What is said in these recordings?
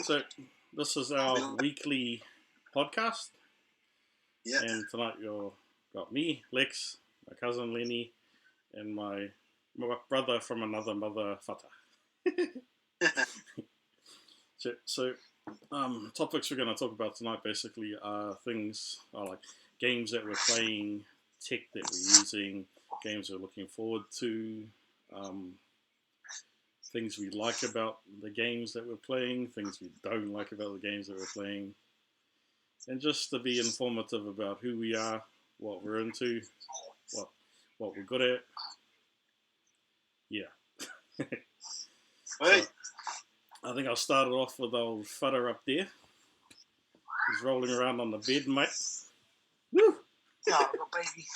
So this is our weekly podcast. Yeah. And tonight you've got me, Lex, my cousin Lenny, and my brother from another mother, Fata. So topics we're going to talk about tonight basically are things like games that we're playing, tech that we're using, games we're looking forward to, things we like about the games that we're playing, things we don't like about the games that we're playing, and just to be informative about who we are, what we're into, what we're good at. Yeah. Hey. So, I think I'll start it off with old Fudder up there. He's rolling around on the bed, mate. Woo! Oh, baby.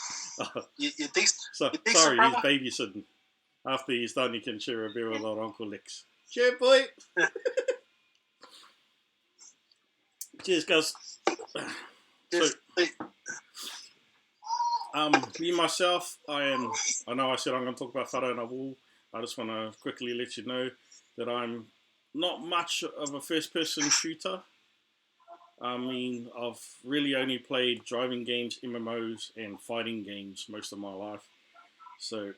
You're decent. Sorry, brother? he's babysitting. After he's done, he can share a beer with old Uncle Lex. Cheer, boy! Cheers, guys. So, me, myself, I know I said I'm going to talk about Fudder and I will. I just want to quickly let you know that I'm not much of a first-person shooter. I mean, I've really only played driving games, MMOs, and fighting games most of my life. So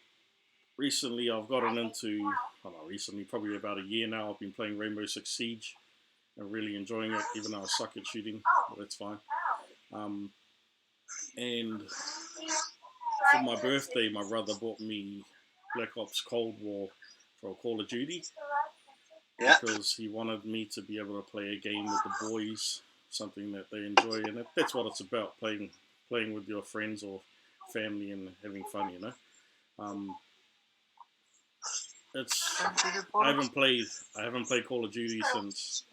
recently I've gotten into, probably about a year now, I've been playing Rainbow Six Siege and really enjoying it, even though I suck at shooting, but that's fine. And for my birthday, my brother bought me Black Ops Cold War for Call of Duty. Yeah. Because he wanted me to be able to play a game with the boys, something that they enjoy, and that's what it's about, playing with your friends or family and having fun, you know. I haven't played Call of Duty since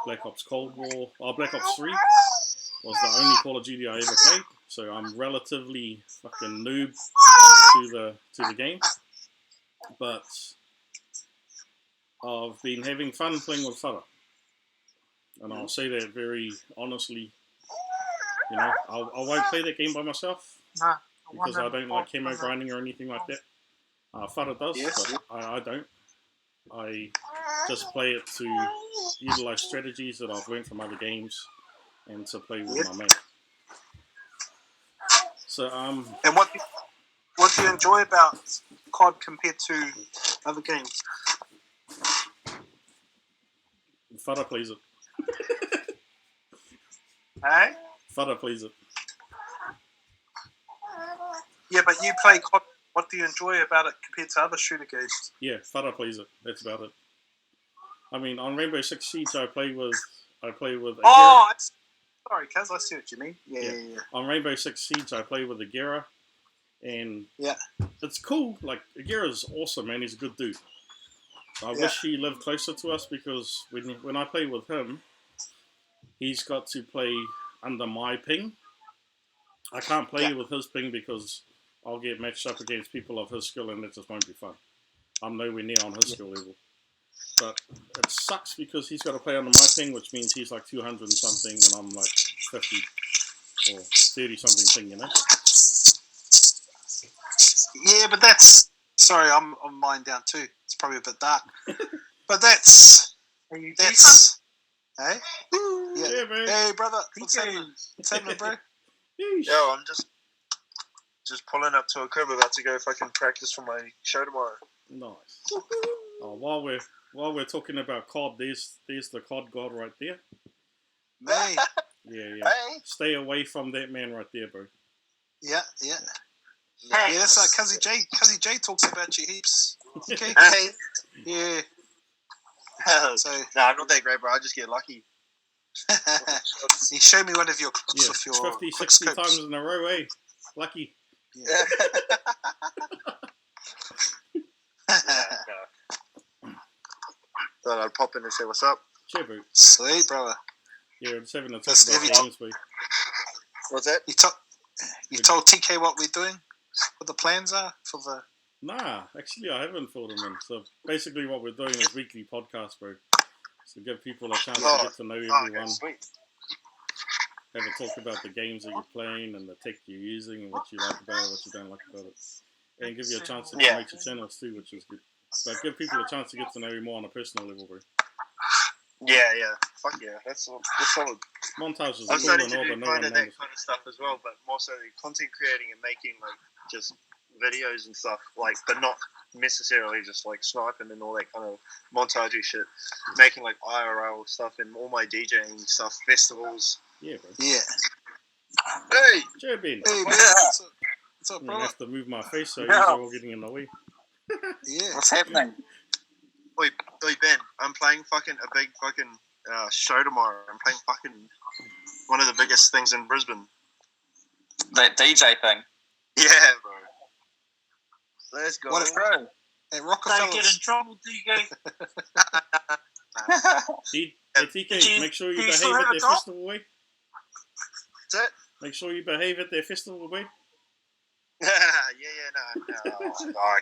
Black Ops Cold War. Black Ops 3 was the only Call of Duty I ever played, so I'm relatively fucking noob to the game, but I've been having fun playing with Fudder. And I'll say that very honestly. You know, I won't play that game by myself because I don't like camo grinding or anything like that. Fudder does, but I don't. I just play it to utilize strategies that I've learned from other games and to play with my mate. So And what do you enjoy about COD compared to other games? Fudder plays it. Hey? Fudder plays it. Yeah, but you play COD. What do you enjoy about it compared to other shooter games? Yeah, Fudder plays it. That's about it. I mean, on Rainbow Six Siege, I play with. Sorry, Kaz, I see what you mean. Yeah. On Rainbow Six Siege, I play with Agera, and yeah, it's cool. Like Agera's awesome, man. He's a good dude. I wish he lived closer to us because when I play with him, he's got to play under my ping. I can't play with his ping because I'll get matched up against people of his skill and it just won't be fun. I'm nowhere near on his skill level. But it sucks because he's got to play under my ping, which means he's like 200 and something and I'm like 50 or 30 something ping, you know? Yeah, but that's... Sorry, I'm mine down too. It's probably a bit dark. But that's... Are you that's... Hey? Yeah, man. Hey, brother. What's happening, bro? Yo, I'm just pulling up to a crib about to go fucking practice for my show tomorrow. Nice. While we're talking about COD, there's the COD god right there. Hey. Yeah. Hey. Stay away from that man right there, bro. Yeah. Hey. Yeah, that's like Cuzzy J. Cuzzy J talks about you heaps. Okay. Hey. Yeah. So, no, I'm not that great, bro. I just get lucky. You showed me one of your clips with your 50, 60 times in a row, eh? Lucky. Yeah. Thought I'd pop in and say what's up. Sure, bro. Sweet, brother. Yeah, I'm just having a talk about games, bro. What's that? You told TK what we're doing? What the plans are for the... Nah, actually I haven't filled them in. So basically what we're doing is weekly podcasts, bro. So give people a chance to get to know everyone. Okay, sweet. Have a talk about the games that you're playing and the tech you're using and what you like about it, what you don't like about it. And give you a chance to promote your channels too, which is good. But give people a chance to get to know you more on a personal level, bro. Yeah. fuck yeah, that's solid. Montages I'm are cool starting and to all, do but no kind one of that knows. kind of stuff as well, but more so content creating and making like just videos and stuff, like, but not necessarily just like sniping and all that kind of montagey shit. Making like IRL stuff and all my DJing stuff, festivals. Yeah, bro. Yeah. Hey, Jabin. Hey, man. Yeah. What's up, I'm bro? gonna have to move my face so Yeah. you're all getting in the way. Yeah. What's happening? oi, Ben, I'm playing fucking a big fucking show tomorrow. I'm playing fucking one of the biggest things in Brisbane. That DJ thing. Yeah, bro. Let's go. What Bro. At Don't get in Rockefellers. trouble, DJ. Hey, TK, make sure you do you behave still at have a their top? festival, way. That's it. Make sure you behave at their festival, way. No. I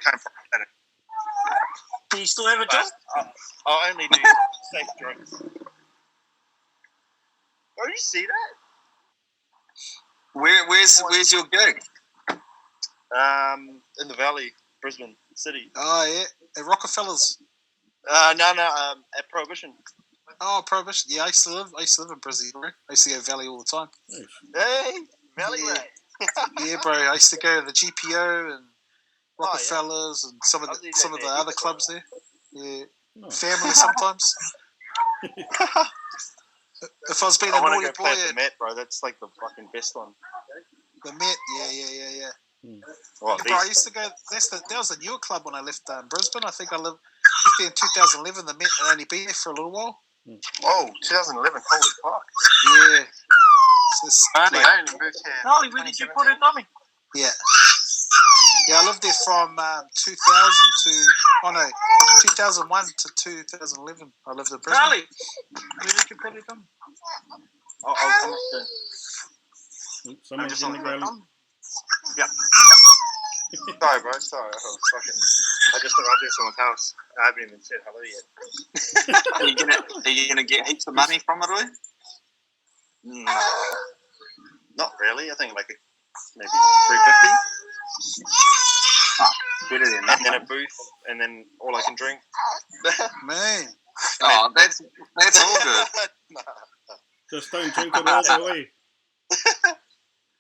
can't promise that. Do you still have a job? But I only do safe drinks. Oh, you see that? Where's your gig? In the Valley, Brisbane City. Oh, yeah. At Rockefellers. No, at Prohibition. Oh, Prohibition. Yeah, I used to live in Brisbane, bro. I used to go to Valley all the time. Hey, Valley Yeah. Ray. Yeah, bro. I used to go to the GPO and Oh, yeah. Rockefellers and some of I was the DJ there other before. clubs there. Yeah. No. Family sometimes. If I was being a I want naughty to go boy, play at the Met, bro. That's like the fucking best one. the Met. Yeah. Well, Bro, I used to go. That was a newer club when I left Brisbane. I think I left there in 2011. The Met. I only been there for a little while. Oh, 2011. Holy fuck. Yeah. So it's I like- only moved here. Holly, where did you put it, Tommy? yeah. Yeah, I lived there from 2000 to 2001 to 2011. I lived in Brisbane. Charlie, where did you put it, Tommy? I'll come up soon. Oops, someone's just in the on ground. Sorry, bro. Sorry. I just arrived at someone's house. I haven't even said hello yet. Are you gonna get heaps of money from it, Lee? No, not really. I think like maybe $350, Better than and that. then a booth, and then all I can drink. Man. Oh, that's all good. Just don't drink it all the way.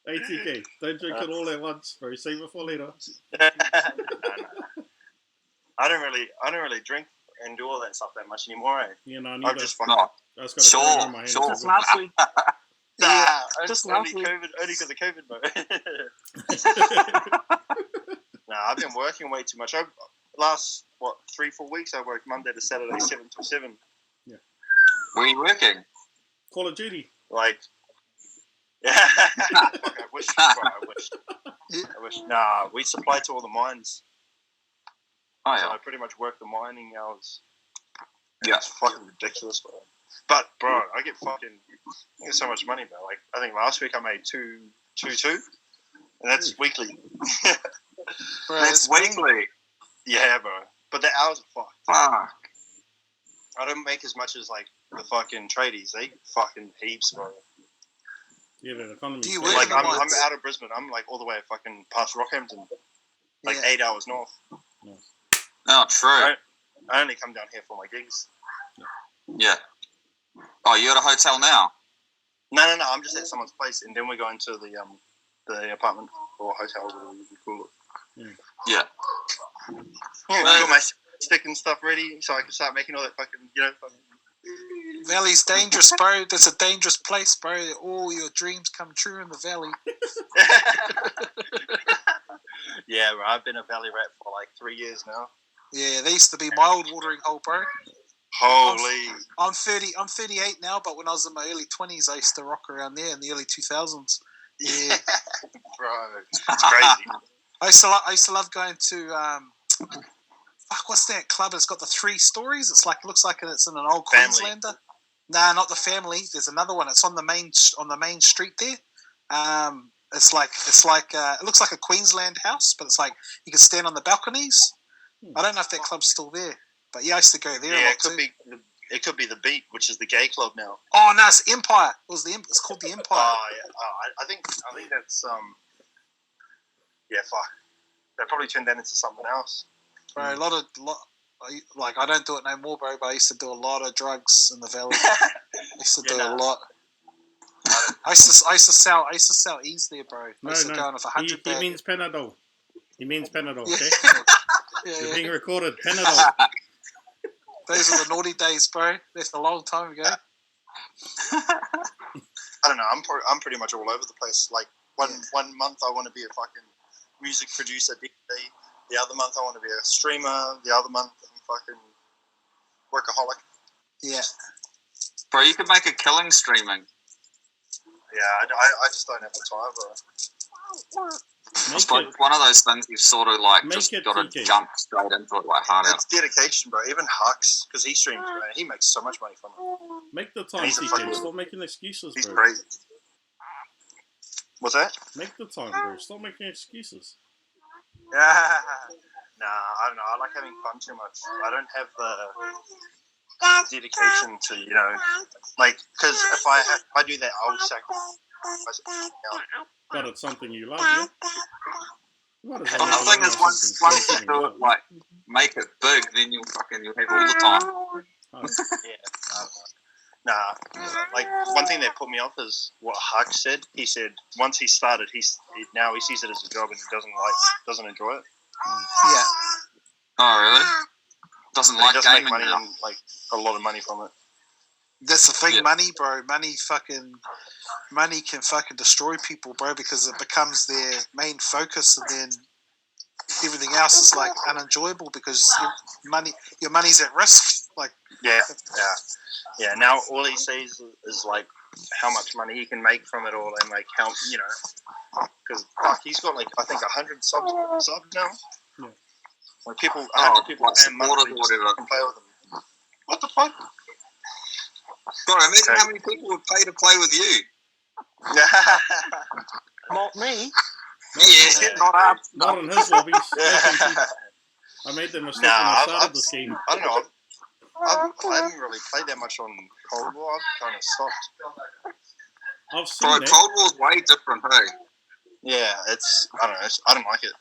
ATK, don't drink it all at once, bro. Save it for later. No. I don't really drink and do all that stuff that much anymore. Yeah, no, I I'm need just to. fucking. No. I just got to Sure, in my hand. sure. Just last week. Nah, just only last week. COVID, only because of COVID, bro. Nah, I've been working way too much. Last 3-4 weeks, I worked Monday to Saturday, 7 till 7. Where are you working? Call of Duty. Like, yeah, fuck, I wish. Bro, I wish. Nah, we supply to all the mines, Oh so yeah. I pretty much work the mining hours. Yeah. It's fucking ridiculous, bro. But bro, I get so much money, bro. Like, I think last week I made two, and that's weekly. Bro, That's it's weekly. Yeah, bro. But the hours are fucked. Fuck. I don't make as much as like the fucking tradies. They fucking heaps, bro. Yeah, the economy. Do you sucks. work Like in the I'm mines? out of Brisbane. I'm like all the way fucking past Rockhampton, like Yeah. 8 hours north. Oh, true. Right. I only come down here for my gigs. Yeah. Oh, you're at a hotel now? No. I'm just at someone's place, and then we go into the apartment or hotel, whatever you call it. Yeah. I got my stick and stuff ready, so I can start making all that fucking, Valley's dangerous, bro. That's a dangerous place, bro. All your dreams come true in the Valley. Yeah, bro. I've been a valley rat for like 3 years now. Yeah, they used to be my old watering hole, bro. Holy. I'm 38 now, but when I was in my early 20s, I used to rock around there in the early 2000s. Yeah. Bro, it's crazy. I used to love going to what's that club? It's got the 3 stories. It looks like it's in an old Family. Queenslander. Nah, not the Family. There's another one. It's on the main street there. It's like it looks like a Queensland house, but it's like you can stand on the balconies. I don't know if that club's still there, but yeah, I used to go there. Yeah, a lot it could be the Beat, which is the gay club now. Oh no, it's Empire. It's called the Empire. Oh yeah. I think that's yeah, fuck. They probably turned that into something else. Bro, a lot. I don't do it no more, bro. But I used to do a lot of drugs in the valley. I used to do a lot. I used to sell ease there, bro. I used to go on with 100 he means Panadol. He means Panadol, Yeah. okay? Yeah, You're yeah. being recorded. Panadol. Those were the naughty days, bro. That's a long time ago. I don't know. I'm pretty much all over the place. Like one month I want to be a fucking music producer, DJ. The other month I want to be a streamer. The other month I'm fucking workaholic. Yeah. Bro, you could make a killing streaming. Yeah, I just don't have the time, bro. I suppose one of those things you've sort of like just got to TK. jump straight into it like hard out. It's dedication, bro. Even Hux, because he streams, man, he makes so much money from it. Make the time, He's a TK. fucking- Stop making excuses, He's bro. crazy. What's that? Make the time, bro. Stop making excuses. Yeah. Nah, I don't know. I like having fun too much. I don't have the dedication to, like, because if I do that, I'll sacrifice it. But it's something you love, yeah? What is But the thing is, once you do it, like, make it big, then you'll have all the time. Oh, Nah, like one thing that put me off is what Hux said. He said once he started, now he sees it as a job and he doesn't enjoy it. Yeah. Oh, really? Doesn't And he like does make gaming money now. and like a lot of money from it. That's the thing, Yeah. money, bro. Money can fucking destroy people, bro, because it becomes their main focus, and then everything else is like unenjoyable because your money's at risk. Like, Yeah. Now all he sees is like how much money he can make from it all, and like how because he's got like I think 100 subs now. Yeah. Like people, Oh, 100 people like pay monthly supporters or just whatever. can play with them. What the fuck? Bro, imagine how many people would pay to play with you. Not me. Yeah, not us. not in his lobbies. Yeah. I made the mistake Nah, when I I've- started this game. I don't know. I haven't really played that much on Cold War. I've kind of stopped. I've seen Bro, it. Cold War's way different, hey? Yeah, I don't know. I don't like it.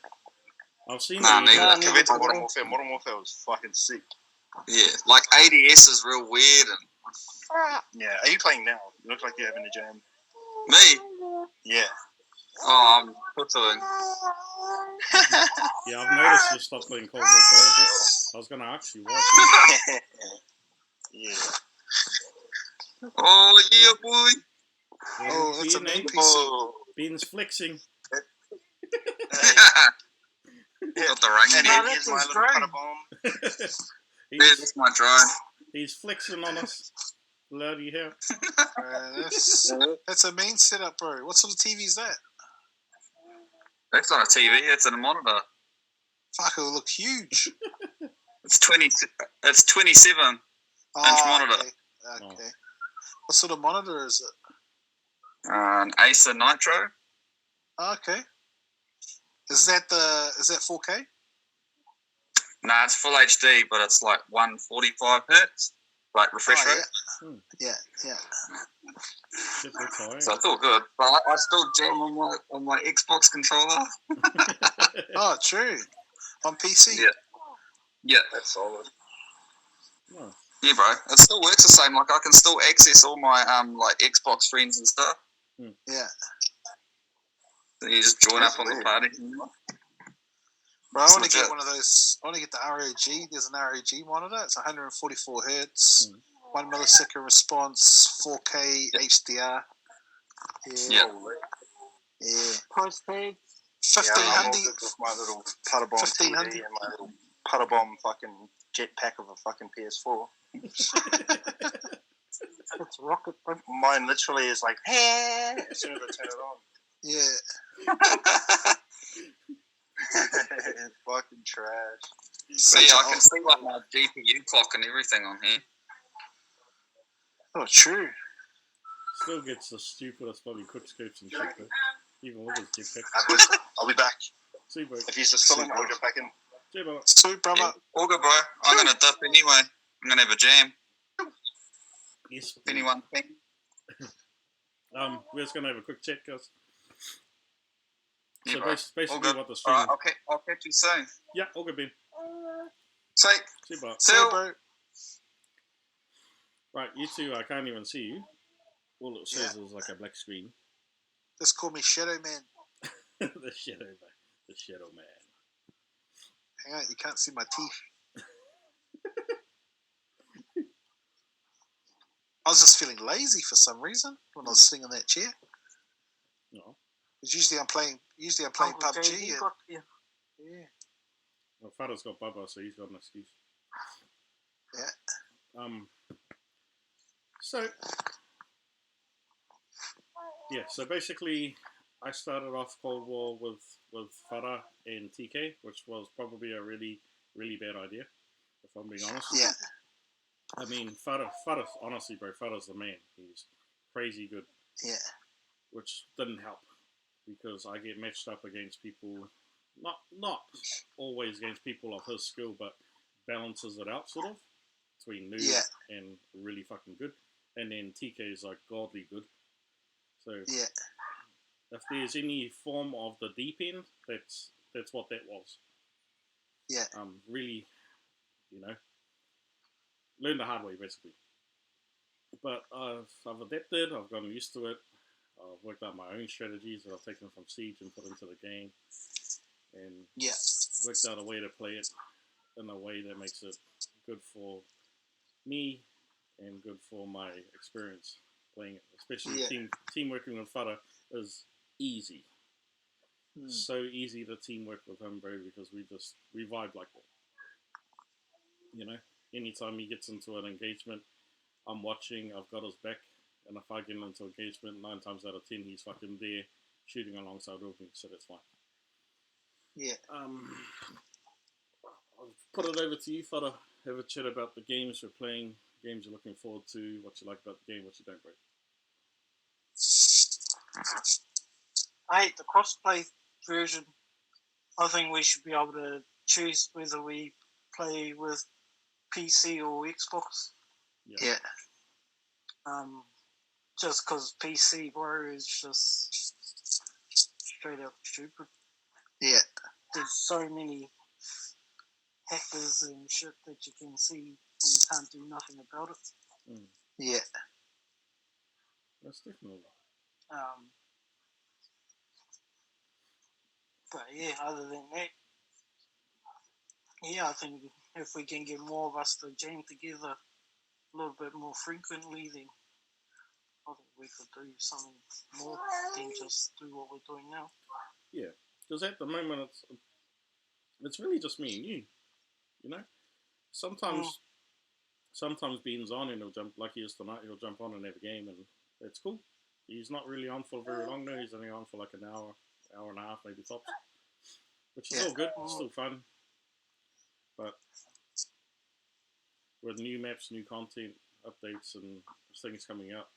I've seen Nah, it. neither. Nah, Compared to neither. Modern Warfare, Modern Warfare was fucking sick. Yeah, like ADS is real weird, and Yeah, are you playing now? You look like you're having a jam. me, Yeah. oh, I'm putting. Yeah, I've noticed you stopped playing Cold War quite a bit. I was going to ask you, why? Yeah. Oh, yeah, boy. oh, that's a Ben, main eh? PC. Oh. Ben's flexing. Got the ring And in Nah, here's that's my his little drone. cutter bomb. There's my drone. He's flexing on us. Bloody hell. That's a main setup, bro. What sort of TV is that? That's not a TV, it's a monitor. Fuck, it'll look huge. It's 27 Oh, monitor. Okay. What sort of monitor is it? An Acer Nitro. Okay. Is that 4K? Nah, it's full HD, but it's like 145 hertz, like refresh Oh, rate. Yeah. Shit, that's high. So it's all good. But I still jam on my Xbox controller. Oh, true. On PC. Yeah, That's solid. Oh, yeah, bro. It still works the same. Like I can still access all my like Xbox friends and stuff. Yeah. So you just join up on the party. Bro, I want to It's get legit. one of those. I want to get the ROG. There's an ROG monitor. It's 144 hertz, 1 millisecond response, 4K HDR. Yeah. Yeah. Postpaid. Yeah, I'm all 1500. good with my little putter bomb 1500. TV and my little putter bomb fucking jetpack of a fucking PS4. It's rocket, bro. Mine literally is like, hey, as soon as I turn it on. Yeah. It's fucking trash. So yeah, I can see like my GPU clock and everything on here. Oh, true. still gets the stupidest bloody quick scopes and shit, though. Even with his jetpack. I'll be back. See, bro. If he's still in, I'll get back in. See, bro. Sweet, brother. Yeah, all good, bro. I'm gonna dip anyway. I'm gonna have a jam. Yes. If anyone can. We're just gonna have a quick chat, guys. Yeah, So bro. basically All good. what the stream... Alright, I'll catch you soon. Yeah, all good, Ben. See, See, but See you, bro. right, you two, I can't even see you. All it says is like a black screen. Just call me Shadow Man. The shadow man. The shadow man. Hang on, you can't see my teeth. I was just feeling lazy for some reason when I was sitting in that chair. No. Because usually I'm playing Uncle PUBG. JD And, got you. yeah. Well, Father's got Bubba, so he's got an excuse. Yeah. So so basically, I started off Cold War with Farah and TK, which was probably a really, really bad idea, if I'm being honest. Yeah. I mean, Farah, honestly, bro, Farah's the man. He's crazy good, Yeah. which didn't help because I get matched up against people, not always against people of his skill, but balances it out sort of between noob Yeah. and really fucking good. And then TK is like godly good. So Yeah. if there's any form of the deep end, that's what that was. Yeah. Really, learned the hard way basically. But I've adapted. I've gotten used to it. I've worked out my own strategies that I've taken from Siege and put into the game, and Yeah. worked out a way to play it in a way that makes it good for me and good for my experience playing it. Especially team working with Fada is easy. So easy to teamwork with him, bro, because we vibe like that. Anytime he gets into an engagement, I'm watching, I've got his back, and if I get into engagement, 9 times out of 10, he's fucking there, shooting alongside with me, so that's fine. Yeah. I'll put it over to you, Fada. Have a chat about the games we're playing, games you're looking forward to, what you like about the game, what you don't, bro. I hate the crossplay version. I think we should be able to choose whether we play with PC or Xbox. Yeah. Just because PC, bro, is just straight up stupid. Yeah. There's so many hackers and shit that you can see and you can't do nothing about it. Yeah. That's definitely. But yeah, other than that, I think if we can get more of us to jam together a little bit more frequently, then I think we could do something more than just do what we're doing now. Yeah, because at the moment it's really just me and you. Sometimes Bean's on and he'll jump, like he is tonight, he'll jump on and have a game, and it's cool. He's not really on for very long now. He's only on for like an hour and a half, maybe tops. Which is all good. It's still fun. But with new maps, new content, updates, and things coming out,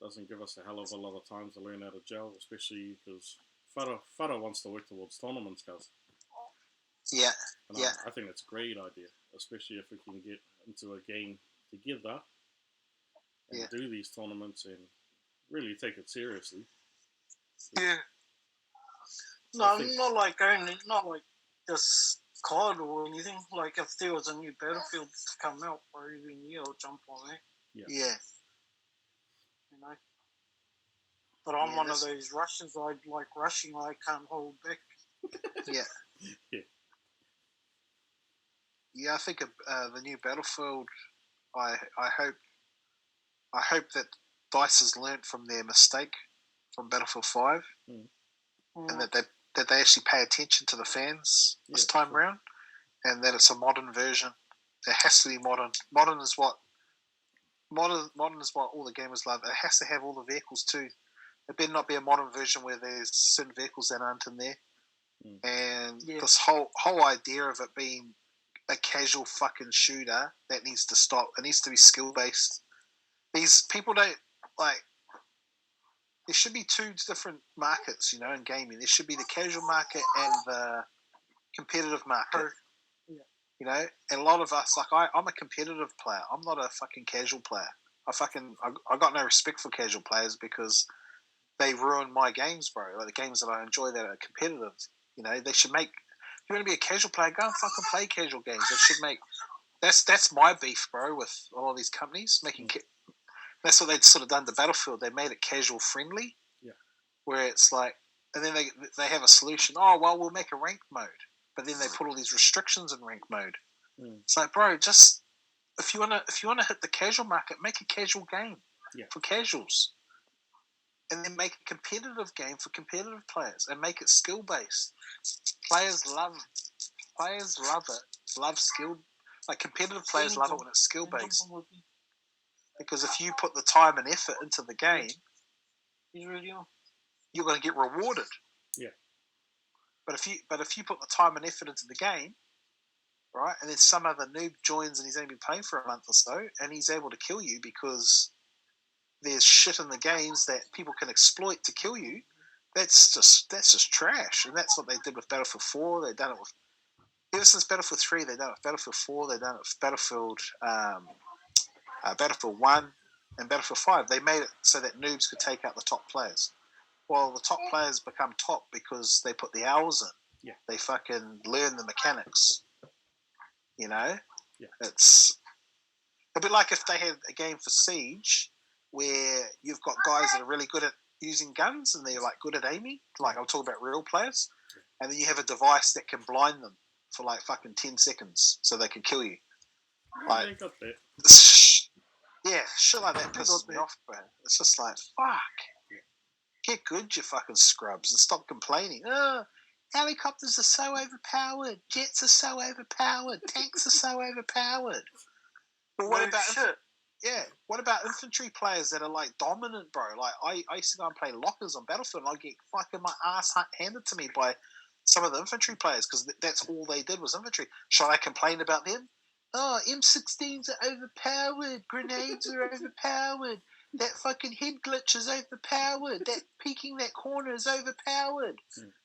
doesn't give us a hell of a lot of time to learn how to gel, especially because Fada wants to work towards tournaments, guys. Yeah. And I think that's a great idea, especially if we can get into a game together and do these tournaments and really take it seriously. Yeah. No, not like just COD or anything. Like if there was a new Battlefield to come out, or even I'll jump on that. Yeah. But I'm one of those rushers. I like rushing. I can't hold back. Yeah. Yeah, I think the new Battlefield. I hope that DICE has learnt from their mistake from Battlefield 5, and that they actually pay attention to the fans this time round, and that it's a modern version. It has to be modern. Modern is what all the gamers love. It has to have all the vehicles too. It better not be a modern version where there's certain vehicles that aren't in there. And this whole idea of it being a casual fucking shooter, that needs to stop. It needs to be skill based. These people don't like. There should be 2 different markets, in gaming. There should be the casual market and the competitive market. And a lot of us, like I'm a competitive player. I'm not a fucking casual player. I got no respect for casual players because they ruin my games, bro. Like the games that I enjoy that are competitive. They should make You want to be a casual player? Go and fucking play casual games. They should make. That's my beef, bro. With all of these companies making. That's what they'd sort of done to Battlefield. They made it casual friendly. Yeah. Where it's like, and then they have a solution. Oh well, we'll make a ranked mode, but then they put all these restrictions in ranked mode. It's like, bro, just if you wanna hit the casual market, make a casual game for casuals, and then make a competitive game for competitive players, and make it skill based. Players love it. Love skill. Like competitive players love it when it's skill based. Because if you put the time and effort into the game, you're going to get rewarded. Yeah. But if you put the time and effort into the game, right, and then some other noob joins and he's only been playing for a month or so, and he's able to kill you because there's shit in the games that people can exploit to kill you, that's just trash. And that's what they did with Battlefield 4. They've done it with ever since Battlefield 3. They've done it with Battlefield 4. They've done it with Battlefield 1 and Battlefield 5. They made it so that noobs could take out the top players. Well, the top players become top because they put the hours in. Yeah. They fucking learn the mechanics. You know? Yeah. It'd be like if they had a game for Siege where you've got guys that are really good at using guns and they're like good at aiming. Like I'm talking about real players. And then you have a device that can blind them for like fucking 10 seconds so they can kill you. They got that. Yeah, shit like that pisses me off, bro. It's just like, fuck. Get good, you fucking scrubs, and stop complaining. Oh, helicopters are so overpowered. Jets are so overpowered. Tanks are so overpowered. But what about shit? What about infantry players that are like dominant, bro? Like I used to go and play lockers on Battlefield, and I get fucking my ass handed to me by some of the infantry players because that's all they did was infantry. Should I complain about them? Oh, M16s are overpowered. Grenades are overpowered. That fucking head glitch is overpowered. That peeking that corner is overpowered.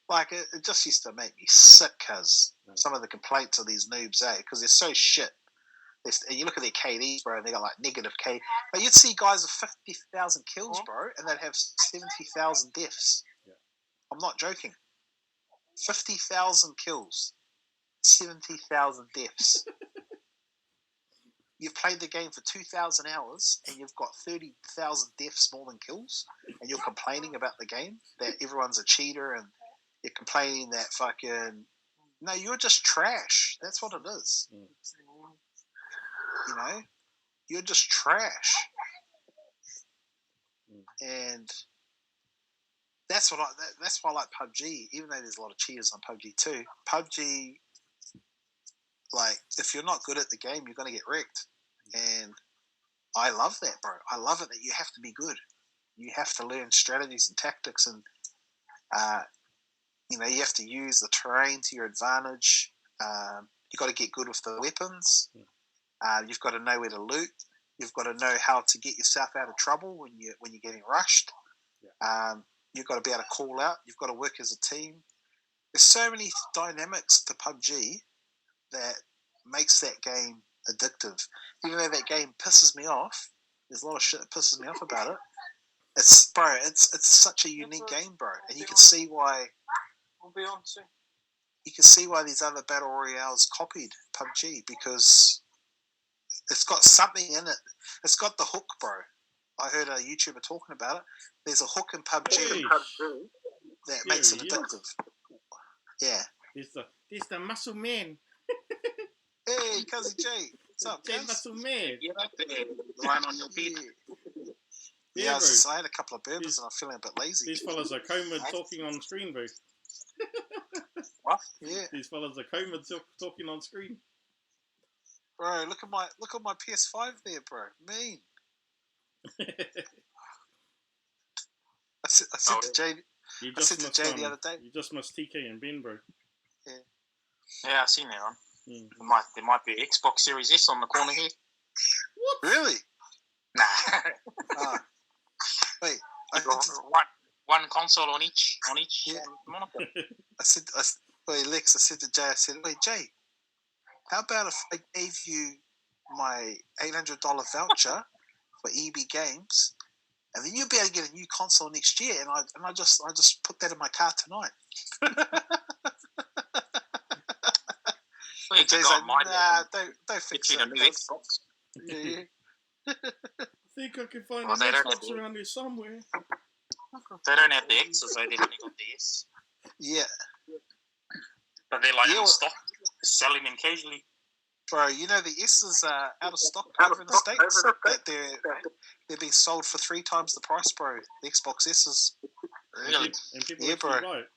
Like, it just used to make me sick, cuz some of the complaints of these noobs, because they're so shit. And you look at their KDs, bro, and they got like negative KD. But you'd see guys with 50,000 kills, bro, and they'd have 70,000 deaths. Yeah. I'm not joking. 50,000 kills, 70,000 deaths. You've played the game for 2,000 hours and you've got 30,000 deaths more than kills, and you're complaining about the game, that everyone's a cheater, and you're complaining that fucking... No, you're just trash. That's what it is. You know? You're just trash. And that's why I like PUBG, even though there's a lot of cheaters on PUBG too. PUBG, like, if you're not good at the game, you're going to get wrecked. And I love that, bro. I love it that you have to be good. You have to learn strategies and tactics, and you have to use the terrain to your advantage. You've got to get good with the weapons. You've got to know where to loot. You've got to know how to get yourself out of trouble when you're getting rushed. You've got to be able to call out. You've got to work as a team. There's so many dynamics to PUBG that makes that game addictive. Even though that game pisses me off, there's a lot of shit that pisses me off about it. It's such a unique game, bro, and you can see why. You can see why these other battle royales copied PUBG, because it's got something in it. It's got the hook, bro. I heard a YouTuber talking about it. There's a hook in PUBG that makes it addictive. Yeah. There's the muscle man. Hey, Cousin Jay. What's up, Jay Muscle Man? Get up there, lying on your feet. Yeah, I had a couple of bourbons and I'm feeling a bit lazy. These fellas are Coleman talking on screen, bro. What? Yeah. These fellas are Coleman talking on screen. Bro, look at my PS5 there, bro. Mean. I said to Jay. I said to Jay the other day. You just missed TK and Ben, bro. Yeah, I seen that one. There might be Xbox Series S on the corner here. What? Really? Nah. Wait. One console on each monitor. Wait, Lex, I said to Jay, wait, Jay, how about if I gave you my $800 voucher for EB Games, and then you'll be able to get a new console next year, and I just put that in my car tonight. Well, Jay's got like, my nah, don't fix between that. a new Xbox. Yeah. I think I can find Well, an they don't have Xbox the- around here somewhere. They don't have the X's, they've only got the S. Yeah. But they're like Yeah, in well- stock, selling them casually. Bro, you know the S is out of stock over in the States. That they're being sold for 3 times the price, bro. The Xbox S's. Really? And people Yeah, actually bro. buy it.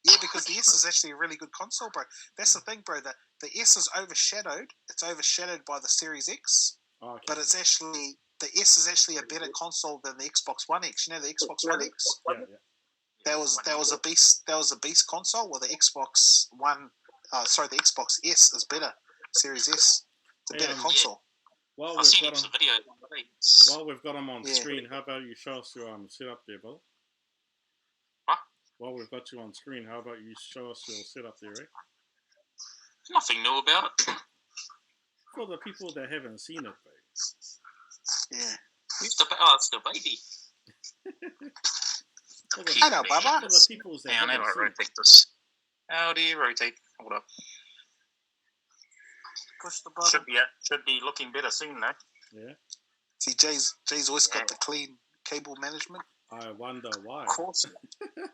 Yeah, because the S is actually a really good console, bro. That's the thing, bro. The S is overshadowed. It's overshadowed by the Series X, Oh, okay. but it's actually the S is actually a better console than the Xbox One X. You know the Xbox One X? Yeah. That was a beast. That was a beast console. Well, the Xbox One, the Xbox S is better. Series S, it's a better console. While I've we've seen got heaps them, of videos. while we've got them on Yeah. screen, how about you show us your setup there, brother? Huh? While we've got you on screen, how about you show us your setup there, eh? Nothing new about it. For the people that haven't seen it, babe. Yeah. It's the baby. For the, I know, Baba. for the people that Hang on, how haven't do I seen it. rotate this? How do you rotate? Hold up. Push the button. Should be looking better soon, though. Yeah. See, Jay's always got the clean cable management. I wonder why. Of course.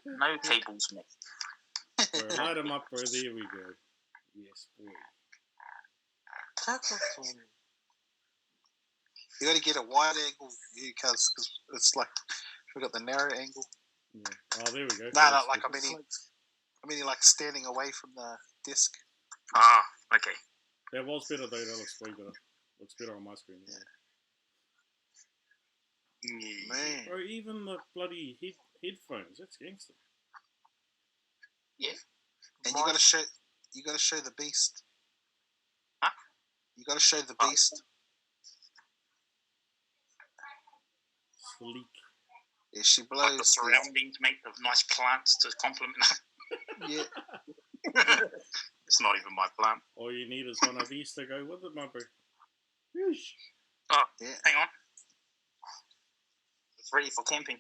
No cables, mate. Bro, light them up, bro. There we go. Yes, boy. You got to get a wide angle view because it's like we got the narrow angle. Yeah. Oh, there we go. No, like I mean, like standing away from the disc. Ah, okay. That was better though. That looks way better. Looks better on my screen. Yeah. Man, Bro, even the bloody headphones. That's gangster. Yeah. and you got to show the beast. Huh? You got to show the beast. Sleek. Yeah, she Like the blows. surroundings, mate, of nice plants to complement. Yeah, It's not even my plant. All you need is one of these to go with it, my bro. Yeesh. Oh, yeah. hang on. It's ready for camping.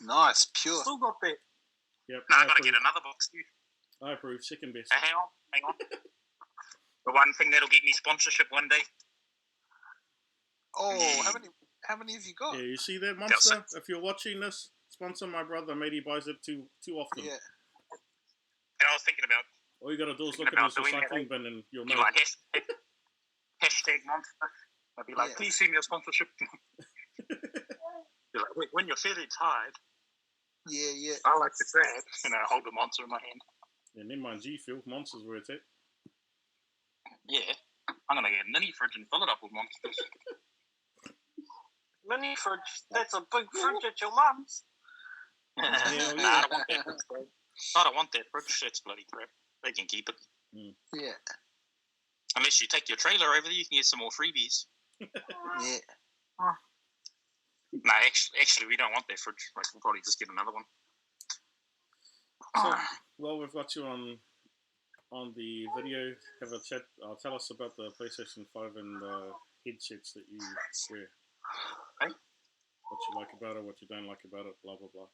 Nice, pure. Still got that. Yep. Now I I gotta approve. get another box too. I approve. Second best. Hang on. The one thing that'll get me sponsorship one day. Oh, how many have you got? Yeah, you see that monster? If you're watching this, sponsor my brother. Mate, he buys it too often. Yeah. And I was thinking about All you gotta do is Thinking look at his about doing that, recycling bin and you'll be know. like hashtag monster. I'd be like, Yeah. please send me a sponsorship. Be like, when you're feeling tired, Yeah. I like to grab, and I hold the monster in my hand. Yeah, never mind G Fuel. Monsters where it's at. Yeah, I'm gonna get a mini fridge and fill it up with monsters. Mini fridge. That's a big fridge at your mum's. Nah, yeah. I don't want that fridge, bro. I don't want that fridge. That's bloody crap. They can keep it. Yeah. Unless you take your trailer over there, you can get some more freebies. Yeah. No, actually, we don't want that fridge. Like, we'll probably just get another one. So, well, we've got you on the video. Have a chat. Tell us about the PlayStation 5 and the headsets that you wear. Hey? What you like about it, what you don't like about it, blah, blah, blah.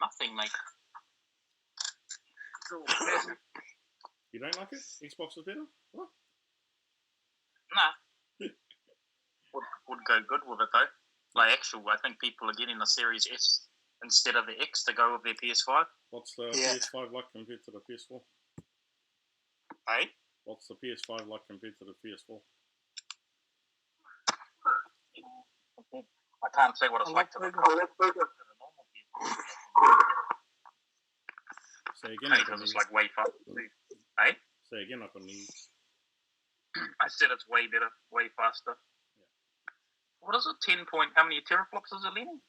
Nothing, mate. You don't like it? Xbox is better? What? Nah. would go good with it, though. Like, I think people are getting the Series S instead of the X to go with their PS5. What's the Yeah. PS5 like compared to the PS4? Hey? What's the PS5 like compared to the PS4? I can't say what it's I like like to the bigger. normal PS4. Say again, Hey, I because can it's hear. like way faster. Hey? Say again, I can hear. I said it's way better, way faster. Yeah. What is it? 10 point, how many teraflops is it, Lenny?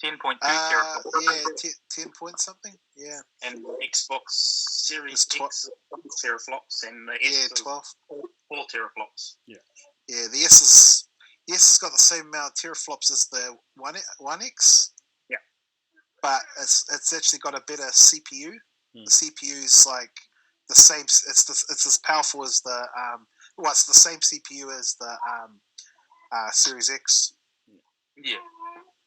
10.2 Yeah, teraflops. 10 point something. Yeah. And the Xbox Series It's X is 12 teraflops, and the Yeah, S is 12. 4 teraflops. Yeah, the S has got the same amount of teraflops as the One X. Yeah. But it's actually got a better CPU. Hmm. The CPU is like the same. It's as powerful as the it's the same CPU as the Series X. Yeah.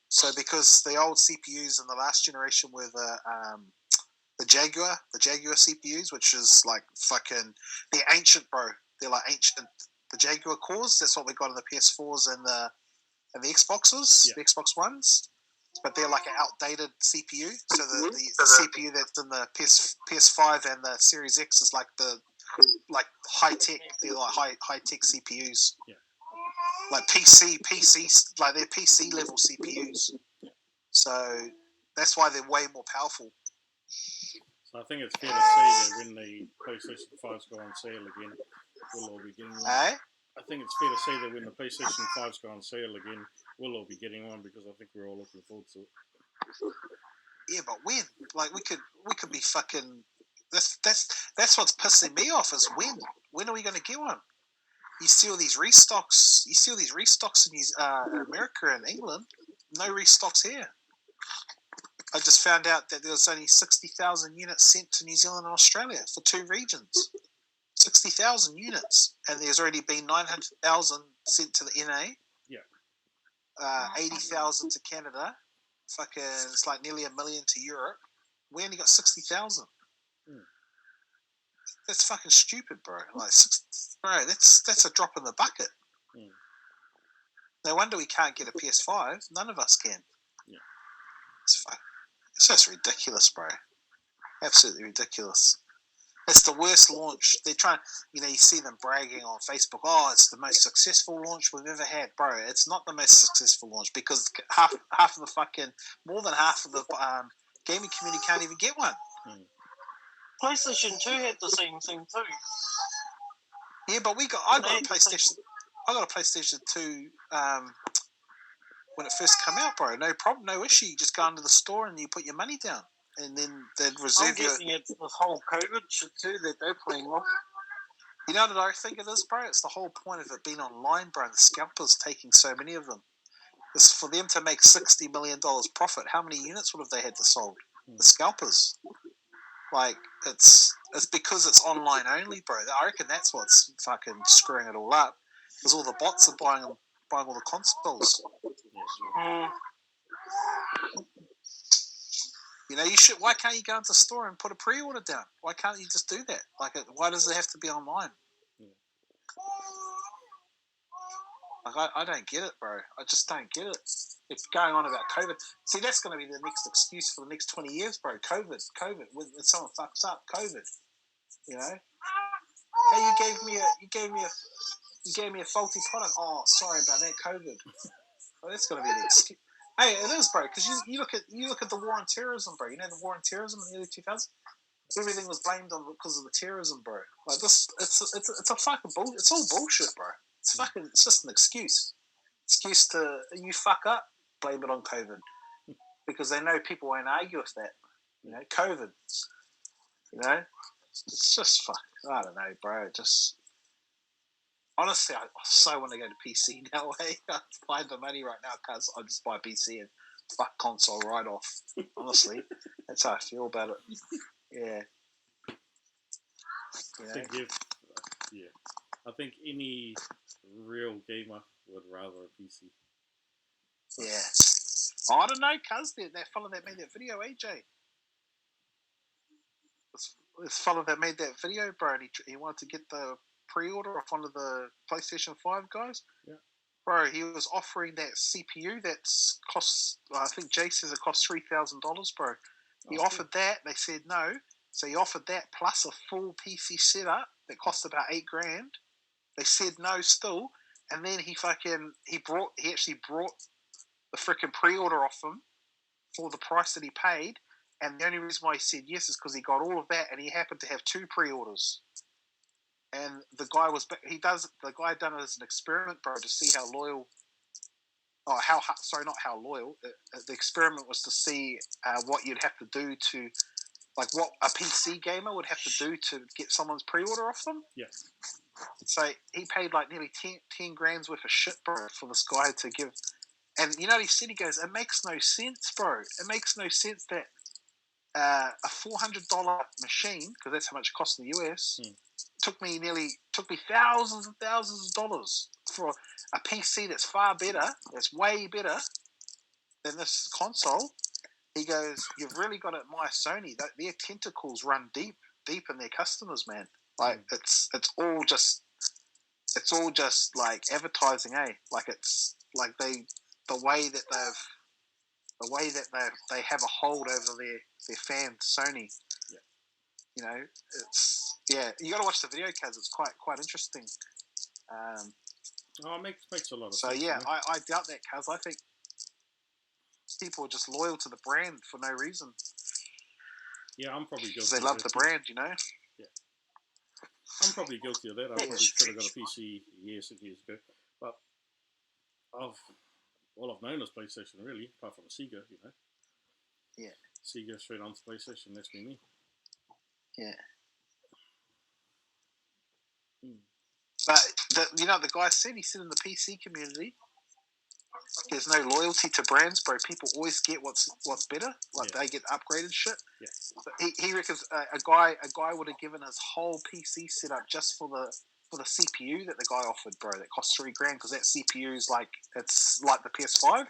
So because the old CPUs in the last generation were the the Jaguar CPUs, which is like fucking, they're ancient, bro. They're like ancient. The Jaguar cores, that's what we got in the PS4s and the Xboxes, the Xbox Ones. But they're like an outdated CPU. So the CPU that's in the PS5 and the Series X is like the high tech. They're like high tech CPUs. Yeah. Like PC, like they're PC level CPUs. So that's why they're way more powerful. So I think it's fair to say that when the PlayStation 5s go on sale again, we'll all be getting one. Eh? I think it's fair to say that when the PlayStation 5s go on sale again, we'll all be getting one because I think we're all looking forward to it. Yeah, but when? Like we could be fucking. That's what's pissing me off is when. When are we going to get one? You see all these restocks. In America and England. No restocks here. I just found out that there was only 60,000 units sent to New Zealand and Australia for 2 regions. 60,000 units, and there's already been 900,000 sent to the NA. Yeah. 80,000 to Canada. Fucking, it's like nearly 1 million to Europe. We only got 60,000. That's fucking stupid, bro. Like, bro, that's a drop in the bucket. No wonder we can't get a PS5. None of us can. Yeah. It's just ridiculous, bro. Absolutely ridiculous. It's the worst launch. They're trying, you see them bragging on Facebook. Oh, it's the most successful launch we've ever had, bro. It's not the most successful launch because more than half of the gaming community can't even get one. PlayStation 2 had the same thing too. Yeah, but I got a PlayStation 2 when it first came out, bro. No problem, no issue. You just go into the store and you put your money down. And then they'd reserve I'm guessing it's the whole COVID shit too that they're playing off. You know what I think it is, bro? It's the whole point of it being online, bro. The scalpers taking so many of them. It's for them to make $60 million profit. How many units would have they had to sold? The scalpers. Like, it's because it's online only, bro. I reckon that's what's fucking screwing it all up. Because all the bots are buying all the consoles. You should. Why can't you go into the store and put a pre-order down? Why can't you just do that? Like, why does it have to be online? Like, I don't get it, bro. I just don't get it. It's going on about COVID. See, that's going to be the next excuse for the next 20 years, bro. COVID. When someone fucks up, COVID. Hey, you gave me a faulty product. Oh, sorry about that, COVID. Well, that's going to be the excuse. Hey, it is, bro, because you look at the war on terrorism, bro. You know the war on terrorism in the early 2000s? Everything was blamed on because of the terrorism, bro. Like this, it's a fucking bullshit. It's all bullshit, bro. It's just an excuse. Excuse to, you fuck up, blame it on COVID. Because they know people won't argue with that. COVID. It's just fuck. I don't know, bro. Honestly, I so want to go to PC now. I find the money right now because I just buy PC and fuck console right off. Honestly, that's how I feel about it. Yeah. I think any real gamer would rather a PC. Yeah. I don't know, cuz that fella that made that video, AJ. This fella that made that video, bro, and he wanted to get the pre-order off one of the PlayStation 5 guys. Yeah. Bro, he was offering that CPU that's costs, I think Jay says it costs $3,000, bro. He offered that, they said no. So he offered that plus a full PC setup that cost about $8,000. They said no still. And then he actually brought the freaking pre-order off them for the price that he paid. And the only reason why he said yes is because he got all of that and he happened to have 2 pre-orders. And the guy done it as an experiment, bro, to see how loyal. Oh, not how loyal. The experiment was to see what you'd have to do to, like, what a PC gamer would have to do to get someone's pre-order off them. Yeah. So he paid like nearly 10 grand's worth of shit, bro, for this guy to give. And he said, he goes, it makes no sense, bro. It makes no sense that a $400 machine, because that's how much it costs in the US. Took me thousands and thousands of dollars for a PC that's far better, that's way better than this console, He goes, "You've really got to admire Sony. Their tentacles run deep in their customers, man. Like it's all just like advertising, eh? Like it's like the way that they have a hold over their fans, Sony. Yeah. You know, it's you got to watch the video, Kaz. It's quite interesting. Oh, it makes a lot of So sense. yeah, I doubt that, Kaz. I think people are just loyal to the brand for no reason. Yeah, I'm probably Because guilty. they love the brand, you know. Yeah, I'm probably guilty of that. I probably should have got a PC years and years ago, but all I've known is PlayStation, really, apart from Sega, you know. Yeah. Sega straight onto PlayStation. That's been me. Yeah. But the guy said, he said in the PC community, there's no loyalty to brands, bro. People always get what's better. Like they get upgraded shit. Yeah. But he reckons a guy would have given his whole PC setup just for the CPU that the guy offered, bro. That cost $3,000 because that CPU is it's like the PS5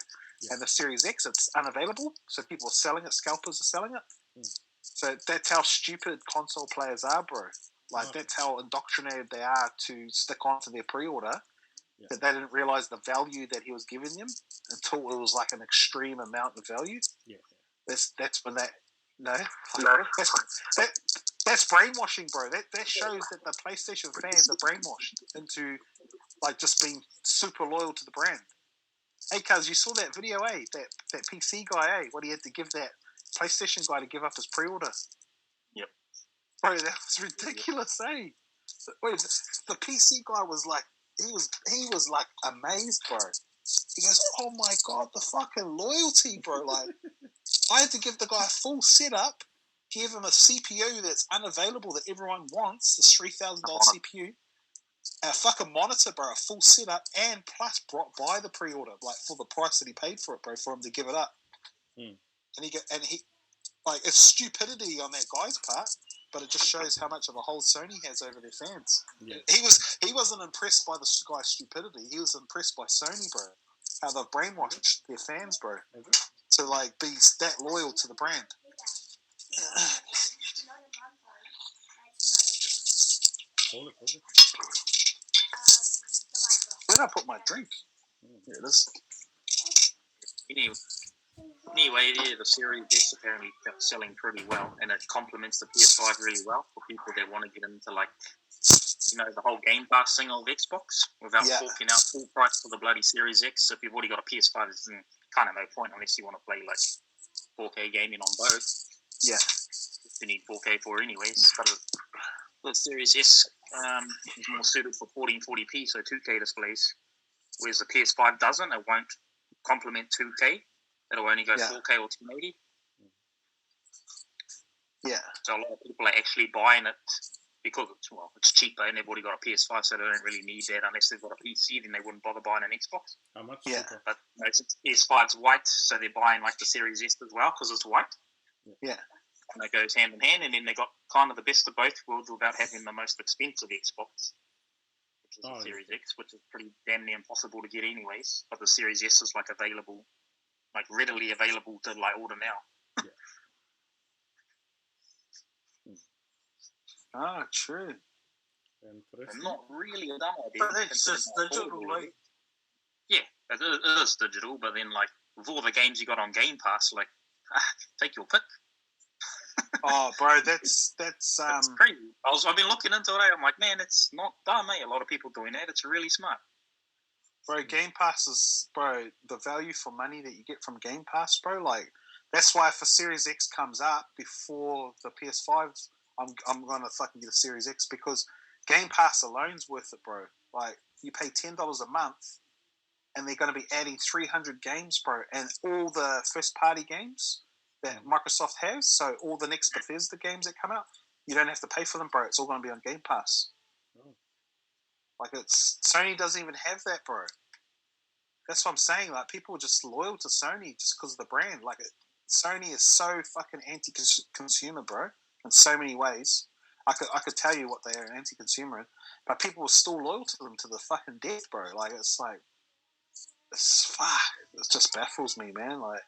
and the Series X. It's unavailable, so people are selling it. Scalpers are selling it. So that's how stupid console players are, bro. Like that's how indoctrinated they are to stick on to their pre-order. Yeah. That they didn't realize the value that he was giving them until it was like an extreme amount of value. Yeah. That's when that that's brainwashing, bro. That shows that the PlayStation fans are brainwashed into like just being super loyal to the brand. Hey, cuz, you saw that video, eh? That PC guy, eh? What he had to give that PlayStation guy to give up his pre-order. Yep. Bro, that was ridiculous, eh? Wait, the PC guy was like, he was like amazed, bro. He goes, "Oh my god, the fucking loyalty, bro! Like, I had to give the guy a full setup, give him a CPU that's unavailable that everyone wants, this $3,000 CPU, a fucking monitor, bro, a full setup, and plus buy the pre-order, like for the price that he paid for it, bro, for him to give it up." And he like, it's stupidity on that guy's part, but it just shows how much of a hold Sony has over their fans. Yeah. He wasn't impressed by the guy's stupidity. He was impressed by Sony, bro. How they've brainwashed their fans, bro, to like be that loyal to the brand. Where'd I put my drink? Here it is. Anyway, the Series S apparently kept selling pretty well, and it complements the PS5 really well for people that want to get into, like, you know, the whole Game Pass thing of Xbox without forking out full price for the bloody Series X. So if you've already got a PS5, it's kind of no point unless you want to play, like, 4K gaming on both. Yeah. You need 4K for anyways. But the Series S is more suited for 1440p, so 2K displays, whereas the PS5 doesn't. It won't complement 2K. It'll only go 4K or 1080. Yeah. So a lot of people are actually buying it because it's cheaper and they've already got a PS5, so they don't really need that unless they've got a PC. Then they wouldn't bother buying an Xbox. How much? Yeah. But PS5's white, so they're buying like the Series S as well because it's white. Yeah. And it goes hand in hand, and then they got kind of the best of both worlds without having the most expensive Xbox, which is the Series X, which is pretty damn near impossible to get anyways. But the Series S is like available. Like readily available to like order now. Ah, true. And not really a dumb idea. But it's just digital, like. Yeah, it is digital, but then like with all the games you got on Game Pass, like take your pick. Oh, bro, that's crazy. I've been looking into it. I'm like, man, it's not dumb, eh? A lot of people doing that. It's really smart. Bro, Game Pass is, bro, the value for money that you get from Game Pass, bro, like, that's why if a Series X comes out before the PS5, I'm going to fucking get a Series X because Game Pass alone's worth it, bro. Like, you pay $10 a month, and they're going to be adding 300 games, bro, and all the first-party games that Microsoft has, so all the next Bethesda games that come out, you don't have to pay for them, bro. It's all going to be on Game Pass. Like, Sony doesn't even have that, bro. That's what I'm saying. Like, people are just loyal to Sony just because of the brand. Like, Sony is so fucking anti-consumer, bro, in so many ways. I could tell you what they are anti-consumer in, but people are still loyal to them to the fucking death, bro. Like, it just baffles me, man. Like,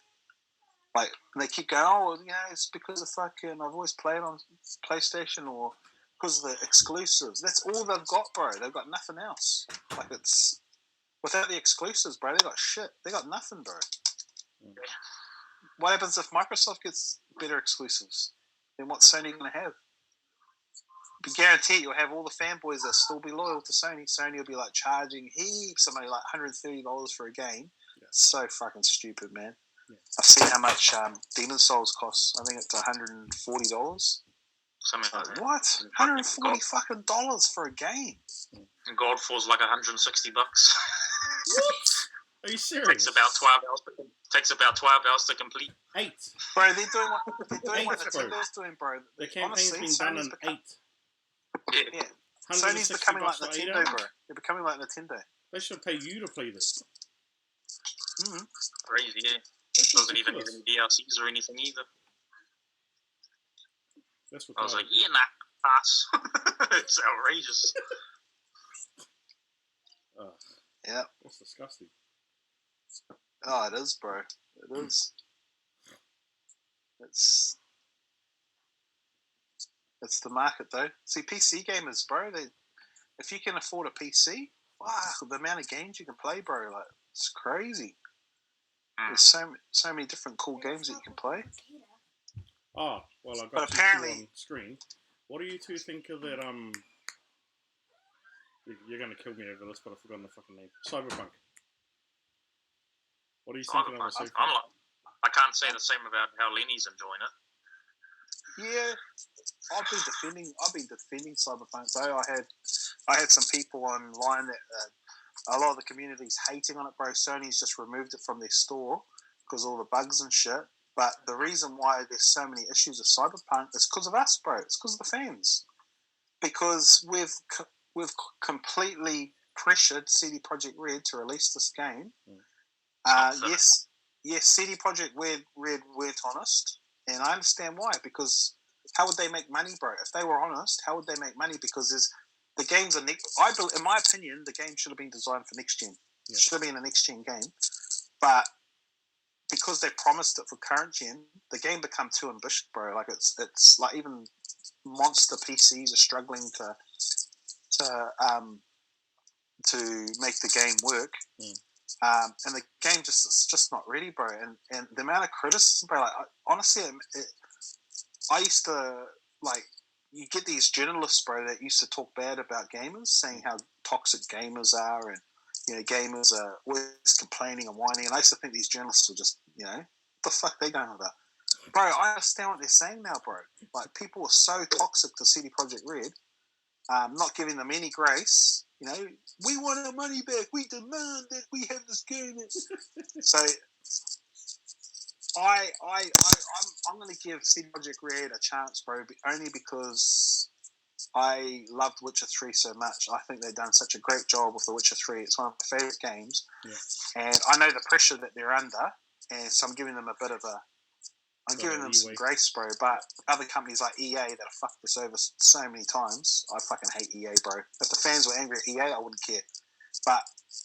Like, and they keep going, oh, yeah, it's because of fucking, I've always played on PlayStation or because of the exclusives. That's all they've got, bro. They've got nothing else. Like, it's, without the exclusives, bro, they got shit. They got nothing, bro. What happens if Microsoft gets better exclusives? Then what's Sony going to have? But guarantee you'll have all the fanboys that still be loyal to Sony. Sony will be like charging heaps of money, like $130 for a game. Yeah. So fucking stupid, man. Yeah. I've seen how much Demon Souls costs. I think it's $140. Something like that. What? $140 fucking dollars for a game? And Godfall's like $160. What? Are you serious? Takes about 12 hours to complete. 8. Bro, they're doing what Nintendo's doing, bro. The campaign's been done in 8. Yeah. Sony's becoming like Nintendo, bro. They're becoming like Nintendo. They should pay you to play this. Mm-hmm. Crazy, yeah. Doesn't even have any DLCs or anything either. That's what I was like, yeah, nah, pass. It's outrageous. Yeah. That's disgusting. Oh, it is, bro. It is. It's the market, though. See, PC gamers, bro, if you can afford a PC, wow, the amount of games you can play, bro, like, it's crazy. There's so many different cool games that you can play. Oh, well, I've got you on screen. What do you two think of that, You're going to kill me over this, but I've forgotten the fucking name. Cyberpunk. What are you thinking of it so far? I can't say the same about how Lenny's enjoying it. Yeah, I've been defending Cyberpunk. Though I had some people online that a lot of the community's hating on it, bro. Sony's just removed it from their store because of all the bugs and shit. But the reason why there's so many issues with Cyberpunk is because of us, bro. It's because of the fans. Because we've completely pressured CD Projekt Red to release this game. Yes, CD Projekt Red weren't honest, and I understand why. Because how would they make money, bro? If they were honest, how would they make money? Because the games are in my opinion, the game should have been designed for next gen. Yeah. It should have been a next gen game, but because they promised it for current gen, the game become too ambitious, bro. Like it's like even monster PCs are struggling to make the game work. And the game it's just not ready, bro. And the amount of criticism, bro. Like honestly, I used to like you get these journalists, bro, that used to talk bad about gamers, saying how toxic gamers are, and gamers are always complaining and whining. And I used to think these journalists were just, what the fuck they going about, bro. I understand what they're saying now, bro. Like people were so toxic to CD Projekt Red, not giving them any grace. We want our money back. We demand that we have this game. So, I'm going to give CD Projekt Red a chance, bro, only because I loved Witcher 3 so much. I think they've done such a great job with The Witcher 3. It's one of my favourite games. Yeah. And I know the pressure that they're under, and so I'm giving them some grace, bro. But other companies like EA that have fucked this over so many times, I fucking hate EA, bro. If the fans were angry at EA, I wouldn't care. But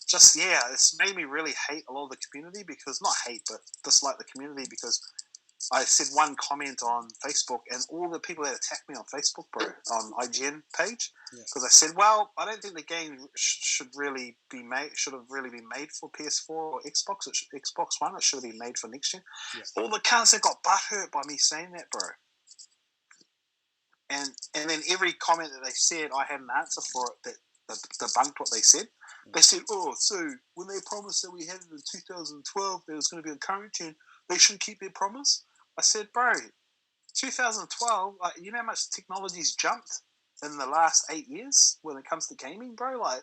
just, it's made me really hate a lot of the community because, not hate, but dislike the community because I said one comment on Facebook and all the people that attacked me on Facebook, bro, on IGN page, because I said, well, I don't think the game should have really been made for PS4 or Xbox. Xbox One, it should have been made for next gen. Yeah. All the cunts that got butthurt by me saying that, bro. And then every comment that they said, I had an answer for it that debunked what they said. They said, oh, so when they promised that we had it in 2012, there was going to be a current gen, they shouldn't keep their promise? I said, bro, 2012, like, you know how much technology's jumped in the last 8 years when it comes to gaming, bro? Like,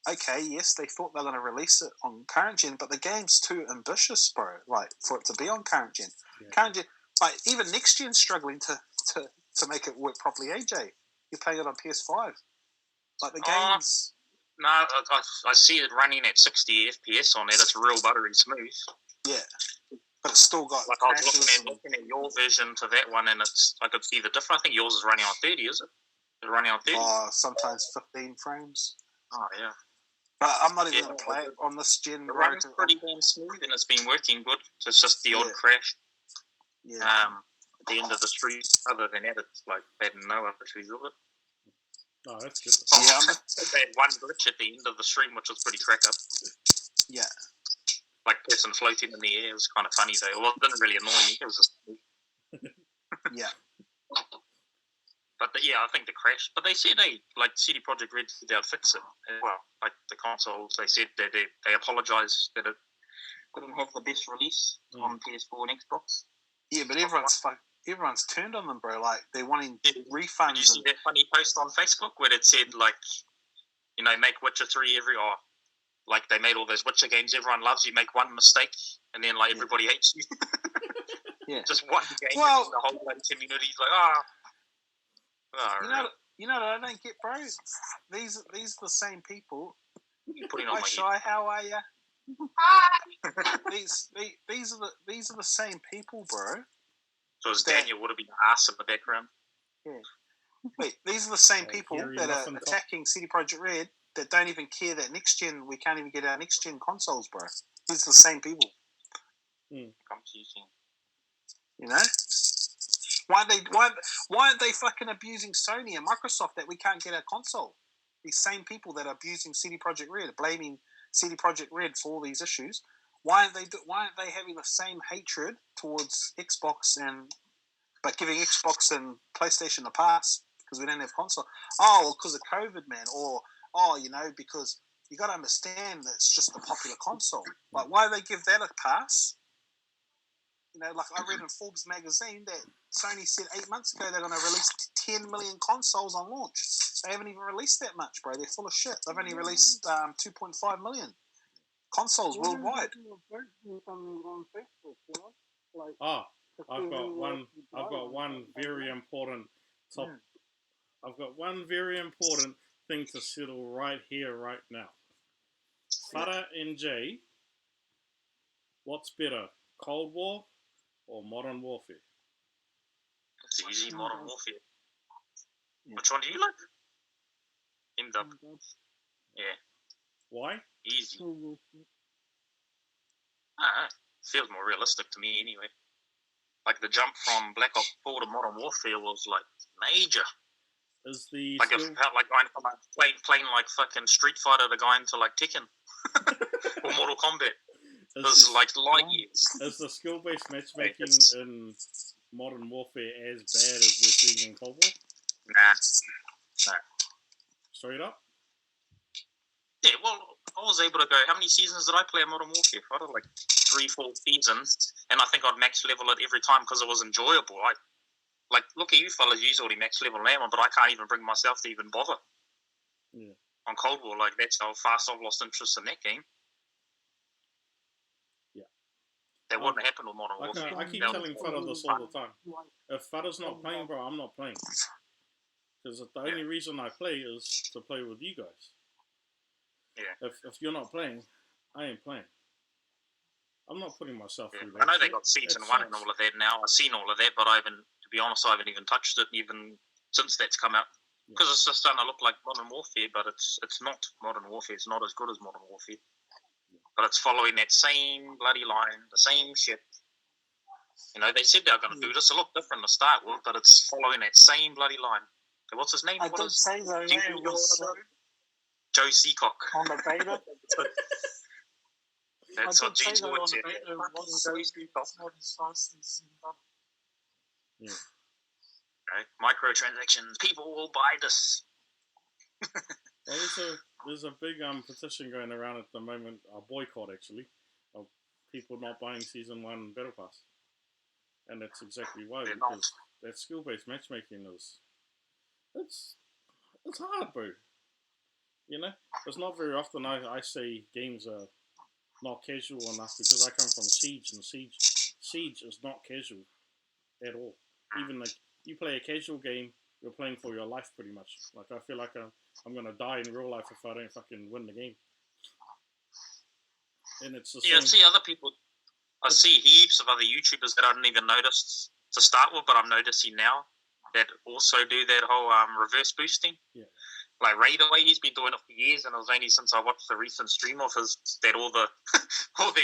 okay, yes, they thought they were going to release it on current gen, but the game's too ambitious, bro, like, for it to be on current gen. Yeah. Current gen, like, even next gen's struggling to make it work properly, AJ. You're playing it on PS5. Like, the game's... No, I see it running at 60 FPS on it. It's real buttery smooth. Yeah. But it's still got I was looking at your version to that one, and I could see the difference. I think yours is running on 30, is it? It's running on 30? Sometimes 15 frames. Oh, yeah. But I'm not even going to play it on this gen. It runs pretty damn smooth, and it's been working good. It's just the odd crash. At the end of the street. Other than that, it's like they had no other issues with it. Oh, that's good. They had one glitch at the end of the stream, which was pretty crack up. Yeah. Like person floating in the air. It was kind of funny though. It didn't really annoy me. It was just Yeah. But I think the crash. But they said CD Projekt Red said they'd fix it as well. Like the consoles, they said that they apologised that it couldn't have the best release on PS4 and Xbox. Yeah, but everyone's turned on them, bro. Like they're wanting refunds. Did you see that funny post on Facebook where it said like, make Witcher 3 like they made all those Witcher games everyone loves. You make one mistake and then like everybody hates you. Yeah. Just one game. Well, and the whole community's like, You know what I don't get, bro? These are the same people. Hi, Shy, how are ya? These are the same people, bro. So Daniel would have been ass in the background. Yeah. Wait, these are the same people that are attacking CD Projekt Red that don't even care that next gen we can't even get our next gen consoles, bro. These are the same people. Confusing. You know? Why aren't they fucking abusing Sony and Microsoft that we can't get our console? These same people that are abusing CD Projekt Red, blaming CD Projekt Red for all these issues. Why aren't they having the same hatred towards Xbox but giving Xbox and PlayStation a pass because we don't have console? Oh, because of COVID, man, or because you got to understand that it's just a popular console. Like, why do they give that a pass? Like I read in Forbes magazine that Sony said 8 months ago they're going to release 10 million consoles on launch. They haven't even released that much, bro. They're full of shit. They've only released 2.5 million consoles worldwide. I've got one very important I've got one very important thing to settle right here, right now. Fara NJ, what's better, Cold War or Modern Warfare? It's easy, Modern Warfare. Yeah. Which one do you like? MW. Yeah. Why? Easy. Feels more realistic to me anyway. Like the jump from Black Ops 4 to Modern Warfare was like major. Is the like it felt like going from playing like fucking Street Fighter to going to like Tekken or Mortal Kombat. It was like light years. Is the skill-based matchmaking in Modern Warfare as bad as we're seeing in Cold War? Nah. Straight up? Yeah, well, I was able to go. How many seasons did I play in Modern Warfare? I had like 3-4 seasons, and I think I'd max level it every time because it was enjoyable. Like, look at you fellas, you already max level now, but I can't even bring myself to even bother. Yeah. On Cold War, like that's how fast I've lost interest in that game. Yeah. That wouldn't happen with Modern Warfare. I keep telling Fada this all the time. If Fada's not playing, bro, I'm not playing. Because the only reason I play is to play with you guys. Yeah. If you're not playing, I ain't playing. I'm not putting myself through that. I know they got season 1 and all of that now. I've seen all of that, but to be honest, I haven't even touched it even since that's come out. Because it's just starting to look like Modern Warfare, but it's not Modern Warfare. It's not as good as Modern Warfare. But it's following that same bloody line, the same shit. They said they were going to do this. It looked different to start with, but it's following that same bloody line. What's his name? I did say though, Joe Seacock. On the beta. That's what James Wood said. Yeah. Microtransactions. People will buy this. Well, there's a big petition going around at the moment, a boycott actually, of people not buying Season 1 Battle Pass. And that's exactly why, because that skill-based matchmaking it's hard, bro. It's not very often I say games are not casual enough because I come from Siege, and Siege is not casual at all. Even like you play a casual game, you're playing for your life pretty much. Like I feel like I'm gonna die in real life if I don't fucking win the game. And it's the same. I see other people. I see heaps of other YouTubers that I didn't even notice to start with, but I'm noticing now that also do that whole reverse boosting. Yeah. Like Raider Way, he's been doing it for years, and it was only since I watched the recent stream of his that all the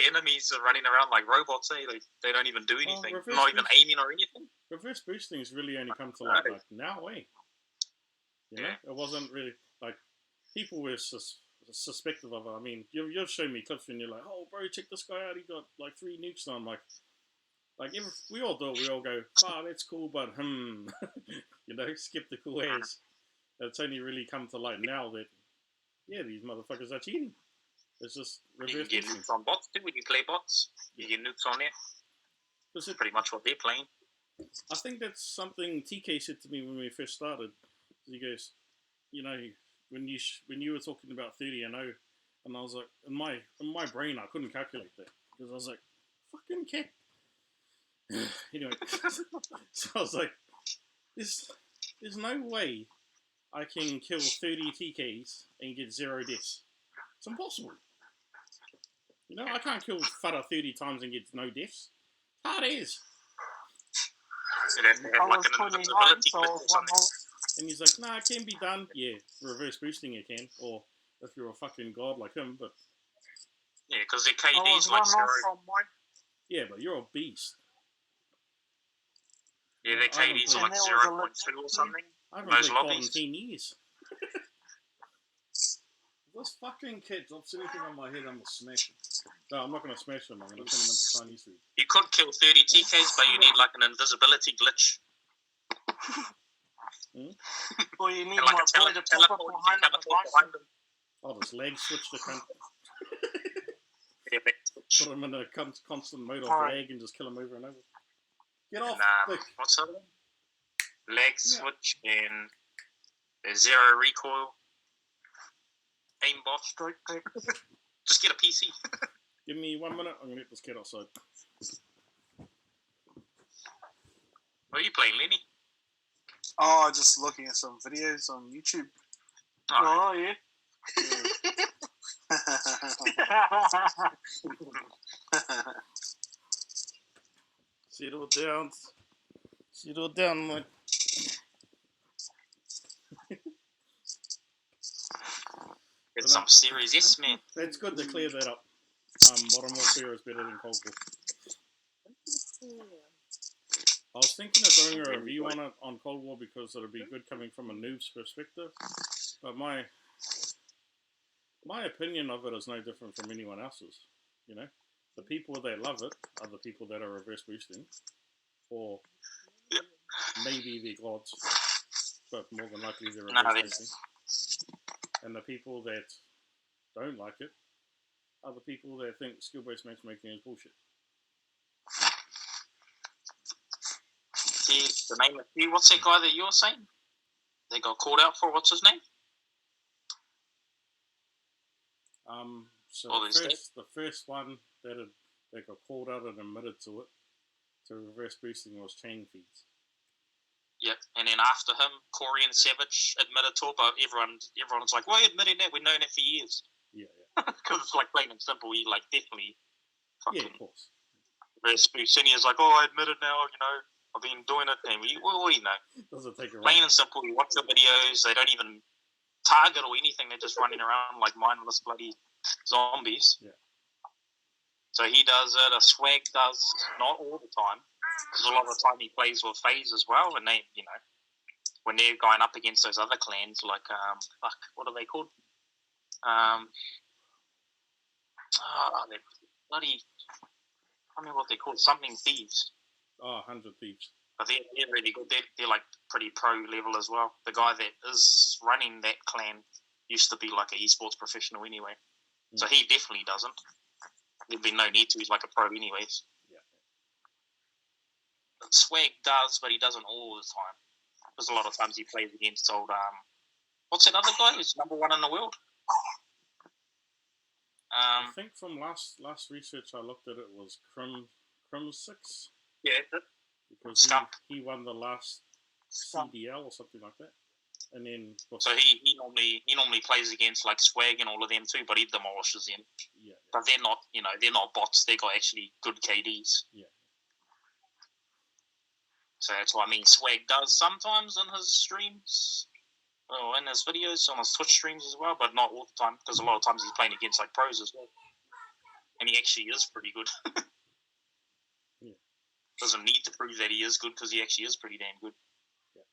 enemies are running around like robots. They don't even do anything, not even aiming or anything. Reverse boosting's really only come to light like now, You know, it wasn't really like people were suspective of it. I mean, you've shown me clips when you're like, oh, bro, check this guy out. He got like 3 nukes. And I'm like we all do it. We all go, oh, that's cool, but you know, skeptical as. It's only really come to light now that, yeah, these motherfuckers are cheating. It's just reverse boosting. You get nukes on bots too when you play bots. You get nukes on there. That's pretty much what they're playing. I think that's something TK said to me when we first started. He goes, you know, when you were talking about 30 and 0, and I was like, in my brain, I couldn't calculate that because I was like, fucking cat. Anyway, so I was like, there's no way I can kill 30 TKs and get 0 deaths. It's impossible. You know, I can't kill Fada 30 times and get no deaths. Hard as. And he's like, nah, it can be done. Yeah, reverse boosting it can. Or if you're a fucking god like him, but... Yeah, because their KD's like 0. Yeah, but you're a beast. Yeah, their KD's are like 0.2 or something. I haven't played COD in 10 years. This fucking kid drops anything on my head, I'm going to smash him. No, I'm not going to smash him, I'm going to turn him into Chinese food. You could kill 30 TKs, but you need like an invisibility glitch. Or you need like my boy to pop up behind them. Oh, this lag switch to cunt. Put him in a constant mode of lag and just kill him over and over. Get off! What's that? Lag switch and 0 recoil. Aimbot. Just get a PC. Give me 1 minute, I'm going to get this kid outside. What are you playing, Lenny? Oh, just looking at some videos on YouTube. Oh, yeah. Settle down, mate. It's some Series S, man. It's good to clear that up. Modern Warfare is better than Cold War. I was thinking of doing a review on it on Cold War because it'll be good coming from a noob's perspective. But my opinion of it is no different from anyone else's. You know, the people that love it are the people that are reverse boosting, or maybe they're gods, but more than likely they're reverse boosting. And the people that don't like it are the people that think skill-based matchmaking is bullshit. The name of you, what's that guy that you're saying? They got called out for, what's his name? So the first one that got called out and admitted to it, to reverse boosting, was chain feeds. Yep, and then after him, Corey and Savage admitted to it, but everyone's like, why are you admitting that? We've known it for years. Yeah. Because it's like plain and simple, he like definitely fucking... Yeah, of course. Reverse boosting, he's like, oh, I admitted now, you know, I've been doing it, and we know. Doesn't take a plain and simple, you watch the videos, they don't even target or anything, they're just running around like mindless bloody zombies. Yeah. So he does it, a Swag does, not all the time, because a lot of the time he plays with FaZe as well, and they, you know, when they're going up against those other clans, like, what are they called? They're bloody, I don't know what they're called, something thieves. Oh, 100 Thieves. But they're really good. They're like pretty pro level as well. The guy that is running that clan used to be like an esports professional anyway. Mm. So he definitely doesn't. There'd be no need to. He's like a pro anyways. Yeah. But Swag does, but he doesn't all the time. Because a lot of times he plays against old, what's that other guy who's number 1 in the world? I think from last research I looked at, it was Crim 6. Yeah, because he won the last CDL or something like that, and then so he normally plays against like Swag and all of them too, but he demolishes them. Yeah. But they're not bots. They got actually good KDs. Yeah. So that's what I mean. Swag does sometimes in his streams. in his videos on his Twitch streams as well, but not all the time, because a lot of times he's playing against like pros as well, and he actually is pretty good. Yeah. Doesn't need to prove that he is good because he actually is pretty damn good. Yeah.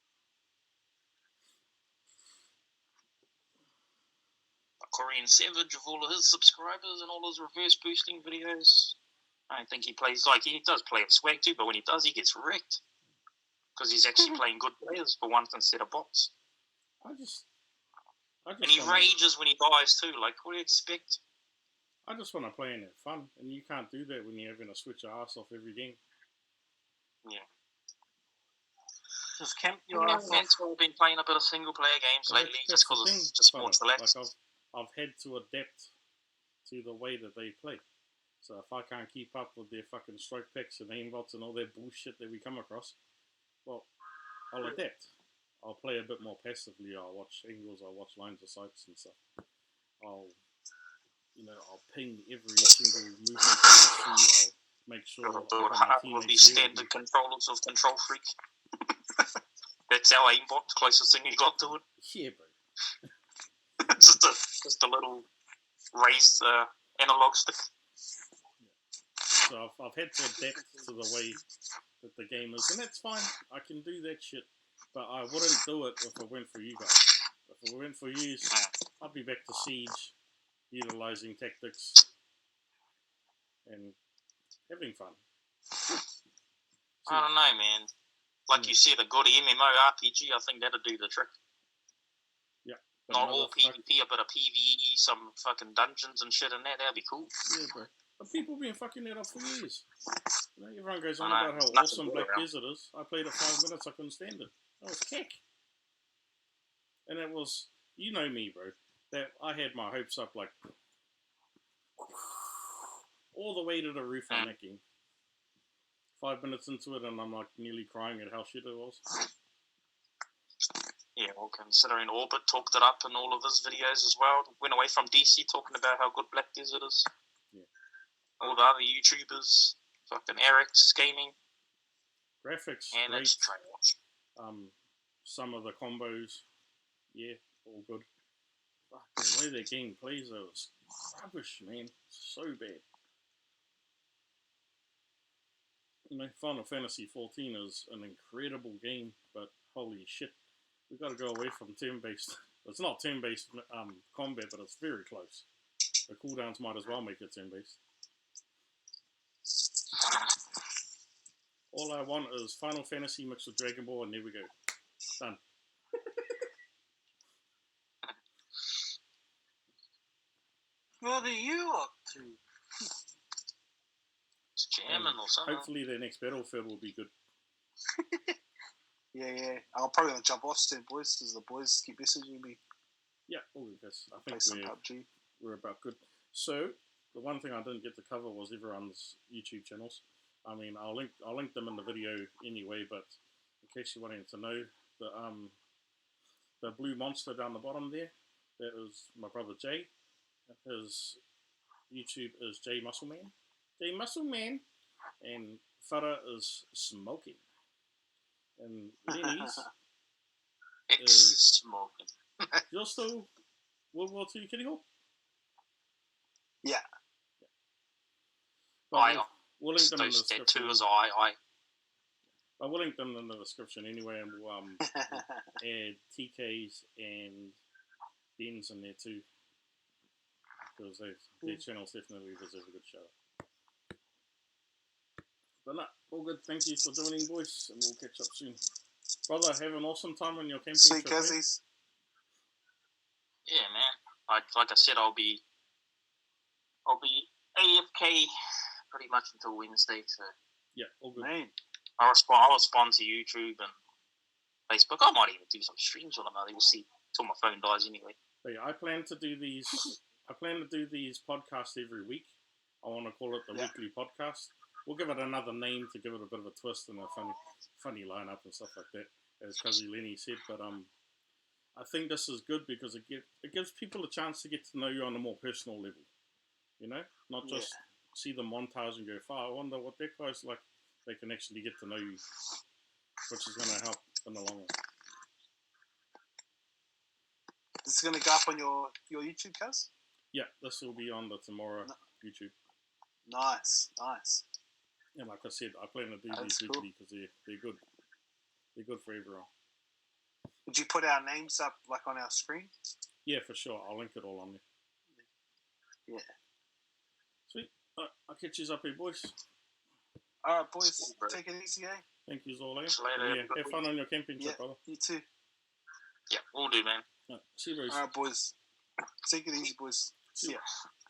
A Korean Savage, of all of his subscribers and all his reverse boosting videos, I don't think he plays like he does play with swag too, but when he does, he gets wrecked because he's actually playing good players for once instead of bots. I just And he rages when he dies too. Like, what do you expect? I just want to play and have fun, and you can't do that when you're having to switch your ass off every game. Yeah. Just camp your Yeah, ass that's why I've been playing a bit of single player games Well, lately, that's just the because thing, it's just more fella. relaxed. Like I've had to adapt to the way that they play. So if I can't keep up with their fucking stroke picks and aimbots and all that bullshit that we come across, well, I'll adapt. I'll play a bit more passively. I'll watch angles. I'll watch lines of sights and stuff. I'll ping every single movement that I see. I'll make sure Gotta I do it got my hard with teammates these there with standard me. controllers of Control Freak. That's our aimbot, the closest thing you got to it. Yeah, bro. just a little raised analog stick. So I've had to adapt to the way that the game is, and that's fine. I can do that shit, but I wouldn't do it if it went for you guys. If it went for you, I'd be back to Siege, utilizing tactics and having fun. I don't know, man. Like you said, a good MMORPG, I think that'd do the trick. Yeah. Not all PvP, a bit of PvE, some fucking dungeons and shit in there, that'd be cool. Yeah, bro. But people been fucking that up for years. You know, everyone goes on I know, about how it's nothing awesome good Black around. Desert is. I played it 5 minutes, I couldn't stand it. That was kick. And it was, you know me, bro, that I had my hopes up like all the way to the roof on that game. 5 minutes into it and I'm like nearly crying at how shit it was. Yeah, well, considering Orbit talked it up in all of his videos as well. Went away from DC talking about how good Black Desert is. Yeah. All the other YouTubers, fucking Eric's Gaming. Graphics, And great. it's trash. Some of the combos, yeah, all good. Fuck, the way that game plays, though, is rubbish, man. So bad. You know, Final Fantasy 14 is an incredible game, but holy shit, we've got to go away from turn-based. It's not turn-based combat, but it's very close. The cooldowns might as well make it turn-based. All I want is Final Fantasy mixed with Dragon Ball, and there we go. Done. What are you up to? It's jamming or something. Hopefully their next Battlefield will be good. Yeah. I'm probably gonna jump off soon, boys, because the boys keep messaging me. Yeah, all good. I Play think some PUBG. we're about good. So the one thing I didn't get to cover was everyone's YouTube channels. I mean, I'll link them in the video anyway. But in case you wanted to know, the blue monster down the bottom there, that is my brother Jay. His YouTube is J Muscleman. J Muscleman, and Farah is Smoking. And Lenny's is Smoking. you're still World War II Kitty Hawk? Yeah. But we'll link them in the Those description. tattoos, I. I will link them in the description anyway, and we'll add TK's and Ben's in there too, because their channels definitely deserve a good shout out. But no, all good. Thank you for joining, boys, and we'll catch up soon. Brother, have an awesome time on your camping See, trip. Kazzies. Yeah, man. Like I said, I'll be AFK pretty much until Wednesday. So Yeah, all good. Man. I'll respond to YouTube and Facebook. I might even do some streams on them. We'll see till my phone dies anyway. But yeah, I plan to do these. Podcasts every week. I want to call it the weekly podcast. We'll give it another name to give it a bit of a twist and a funny lineup and stuff like that, as Cuzzy Lenny said. But I think this is good because it gives people a chance to get to know you on a more personal level. You know, not just see the montage and go, "Far, I wonder what that guy's like." They can actually get to know you, which is going to help in the long run. It's going to go up on your YouTube, Cuz? Yeah, this will be on the T-MORA YouTube. Nice. And like I said, I plan to do That's these cool. weekly because they're good. They're good for everyone. Would you put our names up like on our screen? Yeah, for sure. I'll link it all on there. Yeah. Sweet. I'll catch you up here, boys. All right, boys. Take it easy, eh? Thank you, all, eh? Later. Yeah, have fun on your camping trip, Yeah, brother. you too. Yeah, we'll do, man. See you, boys. All right, boys. Take it easy, boys. See ya.